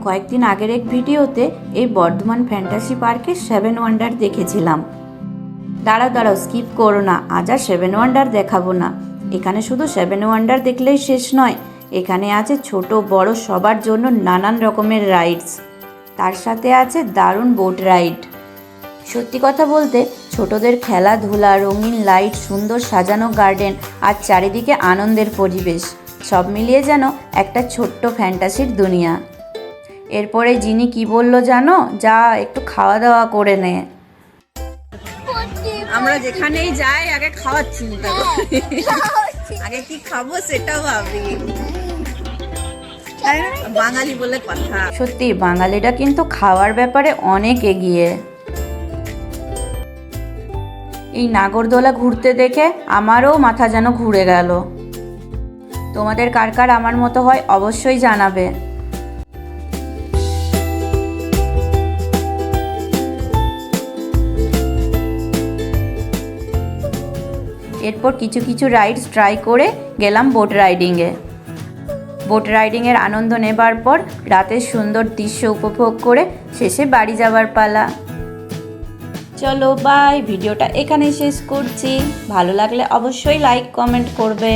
কয়েকদিন আগের এক ভিডিওতে এই বর্ধমান ফ্যান্টাসি পার্কে 7 ওয়ান্ডার দেখেছিলাম। দাঁড়াও স্কিপ করো না, আজ আর 7 ওয়ান্ডার দেখাবো না। এখানে শুধু 7 ওয়ান্ডার দেখলেই শেষ নয়, এখানে আছে ছোট বড় সবার জন্য নানান রকমের রাইডস, তার সাথে আছে দারুণ বোট রাইড। সত্যি কথা বলতে ছোটদের খেলাধুলা, রঙিন লাইট, সুন্দর সাজানো গার্ডেন আর চারিদিকে আনন্দের পরিবেশ, সব মিলিয়ে যেন একটা ছোট্ট ফ্যান্টাসির দুনিয়া। এরপরে যিনি কি বলল জানো, যা একটু খাওয়া দাওয়া করে নে। আমরা যেখানেই যাই আগে খাওয়ার চিন্তা করি, আগে কি খাবো সেটাও ভাবি। বাঙালি বলে কথা। সত্যি বাঙালিরা কিন্তু খাওয়ার ব্যাপারে অনেক এগিয়ে। এই নাগরদোলা ঘুরতে দেখে আমারও মাথা যেন ঘুরে গেল। তোমাদের কার কার আমার মতো হয় অবশ্যই জানাবে। এরপর কিছু রাইডস ট্রাই করে গেলাম বোট রাইডিংয়ে। বোট রাইডিংয়ের আনন্দ নেবার পর রাতের সুন্দর দৃশ্য উপভোগ করে শেষে বাড়ি যাবার পালা। চলো বাই, ভিডিওটা এখানেই শেষ করছি। ভালো লাগলে অবশ্যই লাইক কমেন্ট করবে।